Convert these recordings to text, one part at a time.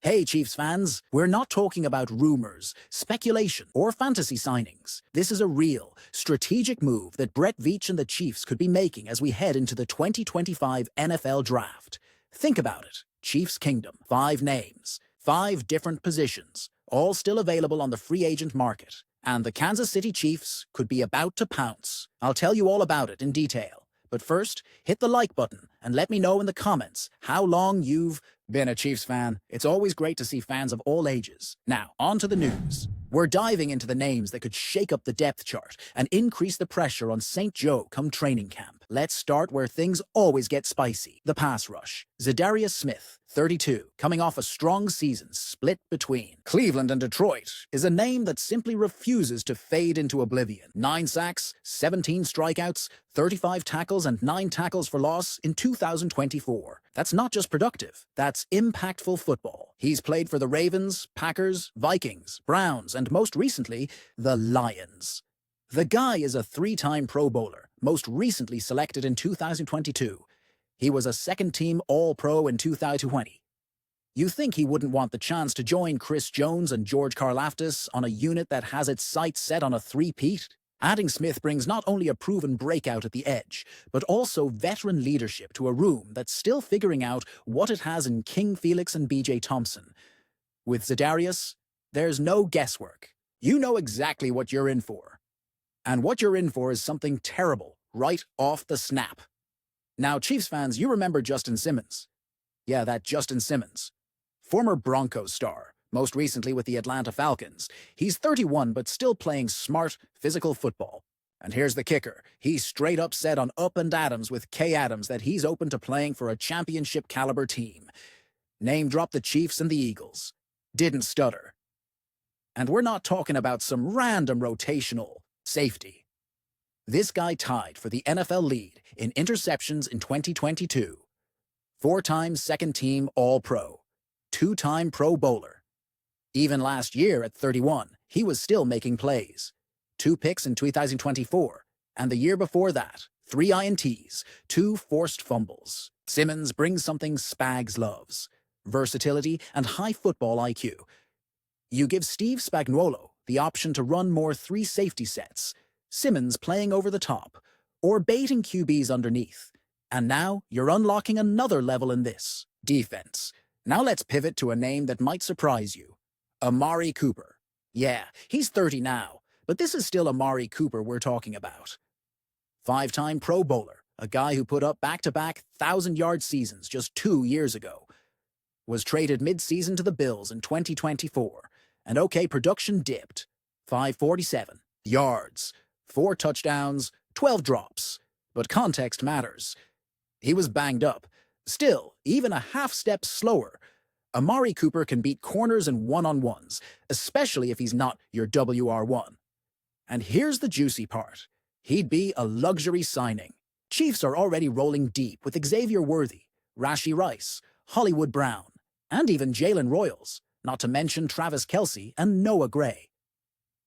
Hey Chiefs fans, we're not talking about rumors, speculation, or fantasy signings. This is a real, strategic move that Brett Veach and the Chiefs could be making as we head into the 2025 NFL Draft. Think about it. Chiefs Kingdom, 5 names, 5 different positions, all still available on the free agent market. And the Kansas City Chiefs could be about to pounce. I'll tell you all about it in detail. But first, hit the like button and let me know in the comments how long you've been a Chiefs fan. It's always great to see fans of all ages. Now, on to the news. We're diving into the names that could shake up the depth chart and increase the pressure on St. Joe come training camp. Let's start where things always get spicy. The pass rush. Za'darius Smith, 32, coming off a strong season split between Cleveland and Detroit, is a name that simply refuses to fade into oblivion. 9 sacks, 17 strikeouts, 35 tackles and 9 tackles for loss in 2024. That's not just productive, that's impactful football. He's played for the Ravens, Packers, Vikings, Browns, and most recently, the Lions. The guy is a 3-time Pro Bowler, most recently selected in 2022. He was a second-team All-Pro in 2020. You think he wouldn't want the chance to join Chris Jones and George Karlaftis on a unit that has its sights set on a three-peat? Adding Smith brings not only a proven breakout at the edge, but also veteran leadership to a room that's still figuring out what it has in King Felix and BJ Thompson. With Za'Darius, there's no guesswork. You know exactly what you're in for. And what you're in for is something terrible, right off the snap. Now, Chiefs fans, you remember Justin Simmons. Yeah, that Justin Simmons. Former Broncos star, most recently with the Atlanta Falcons. He's 31 but still playing smart, physical football. And here's the kicker. He's straight up said on Up and Adams with Kay Adams that he's open to playing for a championship-caliber team. Name drop the Chiefs and the Eagles. Didn't stutter. And we're not talking about some random rotational safety. This guy tied for the NFL lead in interceptions in 2022. 4-time second-team All-Pro. 2-time Pro Bowler. Even last year at 31, he was still making plays. 2 picks in 2024, and the year before that, 3 INTs, 2 forced fumbles. Simmons brings something Spags loves: versatility and high football IQ. You give Steve Spagnuolo the option to run more 3 safety sets, Simmons playing over the top, or baiting QBs underneath. And now you're unlocking another level in this defense. Now let's pivot to a name that might surprise you. Amari Cooper. Yeah, he's 30 now, but this is still Amari Cooper we're talking about. 5-time Pro Bowler, a guy who put up back-to-back 1,000-yard seasons just 2 years ago. Was traded mid-season to the Bills in 2024, and okay, production dipped. 547 yards, 4 touchdowns, 12 drops. But context matters. He was banged up. Still, even a half-step slower, Amari Cooper can beat corners and one-on-ones, especially if he's not your WR1. And here's the juicy part. He'd be a luxury signing. Chiefs are already rolling deep with Xavier Worthy, Rashee Rice, Hollywood Brown, and even Jalen Royals, not to mention Travis Kelce and Noah Gray.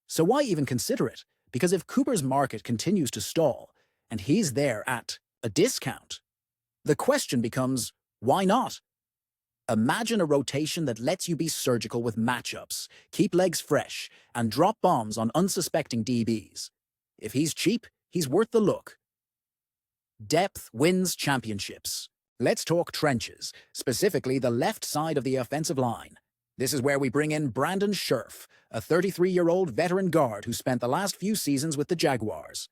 So why even consider it? Because if Cooper's market continues to stall, and he's there at a discount, the question becomes, why not? Imagine a rotation that lets you be surgical with matchups, keep legs fresh, and drop bombs on unsuspecting DBs. If he's cheap, he's worth the look. Depth wins championships. Let's talk trenches, specifically the left side of the offensive line. This is where we bring in Brandon Scherff, a 33-year-old veteran guard who spent the last few seasons with the Jaguars.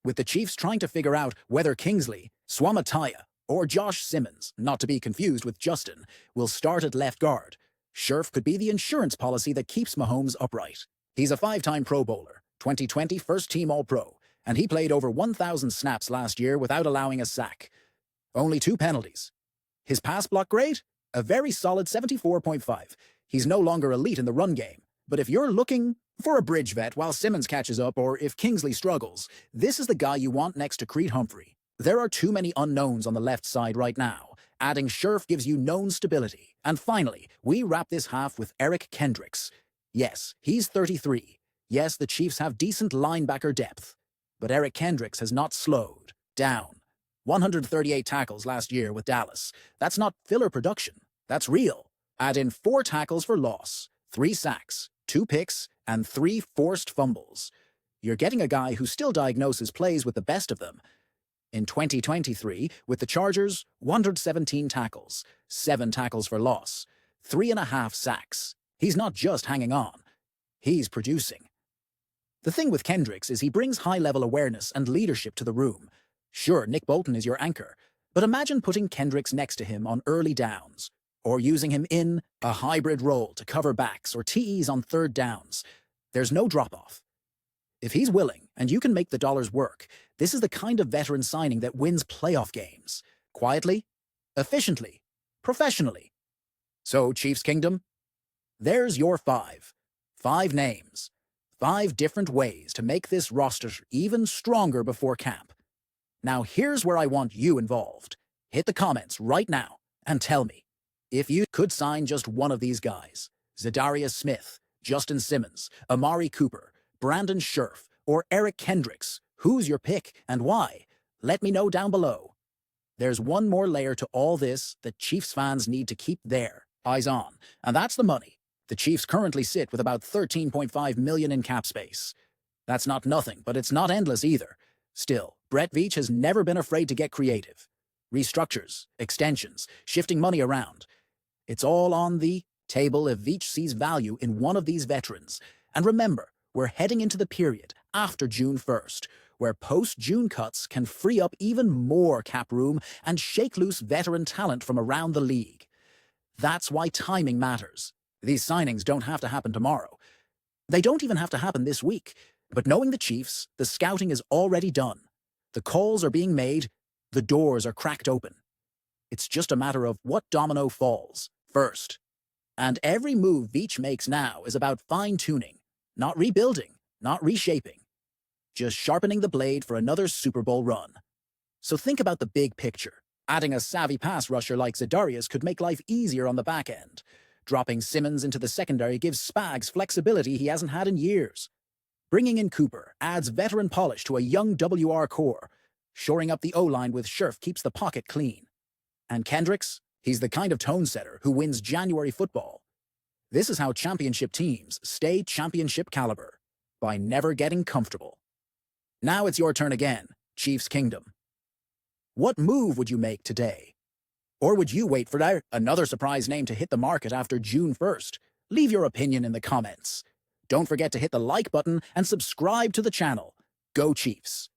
With the Chiefs trying to figure out whether Kingsley, Swamataya, or Josh Simmons, not to be confused with Justin, will start at left guard, Scherff could be the insurance policy that keeps Mahomes upright. He's a 5-time Pro Bowler, 2020 first-team All-Pro, and he played over 1,000 snaps last year without allowing a sack. Only 2 penalties. His pass block grade? A very solid 74.5. He's no longer elite in the run game, but if you're looking for a bridge vet while Simmons catches up or if Kingsley struggles, this is the guy you want next to Creed Humphrey. There are too many unknowns on the left side right now. Adding Scherff gives you known stability. And finally, we wrap this half with Eric Kendricks. Yes, he's 33. Yes, the Chiefs have decent linebacker depth. But Eric Kendricks has not slowed down. 138 tackles last year with Dallas. That's not filler production. That's real. Add in 4 tackles for loss, 3 sacks, 2 picks, and 3 forced fumbles. You're getting a guy who still diagnoses plays with the best of them. In 2023, with the Chargers, 117 tackles, 7 tackles for loss, 3.5 sacks. He's not just hanging on, he's producing. The thing with Kendricks is he brings high-level awareness and leadership to the room. Sure, Nick Bolton is your anchor, but imagine putting Kendricks next to him on early downs, or using him in a hybrid role to cover backs or TEs on third downs. There's no drop-off. If he's willing, and you can make the dollars work, this is the kind of veteran signing that wins playoff games. Quietly, efficiently, professionally. So, Chiefs Kingdom, there's your 5. 5 names. 5 different ways to make this roster even stronger before camp. Now here's where I want you involved. Hit the comments right now and tell me, if you could sign just one of these guys, Za'Darius Smith, Justin Simmons, Amari Cooper, Brandon Scherf, or Eric Kendricks, who's your pick and why? Let me know down below. There's one more layer to all this that Chiefs fans need to keep their eyes on, and that's the money. The Chiefs currently sit with about $13.5 million in cap space. That's not nothing, but it's not endless either. Still, Brett Veach has never been afraid to get creative. Restructures, extensions, shifting money around. It's all on the table if Veach sees value in one of these veterans. And remember, we're heading into the period after June 1st, where post-June cuts can free up even more cap room and shake loose veteran talent from around the league. That's why timing matters. These signings don't have to happen tomorrow. They don't even have to happen this week. But knowing the Chiefs, the scouting is already done. The calls are being made, the doors are cracked open. It's just a matter of what domino falls first. And every move Veach makes now is about fine-tuning, not rebuilding, not reshaping. Just sharpening the blade for another Super Bowl run. So think about the big picture. Adding a savvy pass rusher like Za'Darius could make life easier on the back end. Dropping Simmons into the secondary gives Spags flexibility he hasn't had in years. Bringing in Cooper adds veteran polish to a young WR core. Shoring up the O-line with Scherf keeps the pocket clean. And Kendricks, he's the kind of tone setter who wins January football. This is how championship teams stay championship caliber, by never getting comfortable. Now it's your turn again, Chiefs Kingdom. What move would you make today? Or would you wait for another surprise name to hit the market after June 1st? Leave your opinion in the comments. Don't forget to hit the like button and subscribe to the channel. Go Chiefs!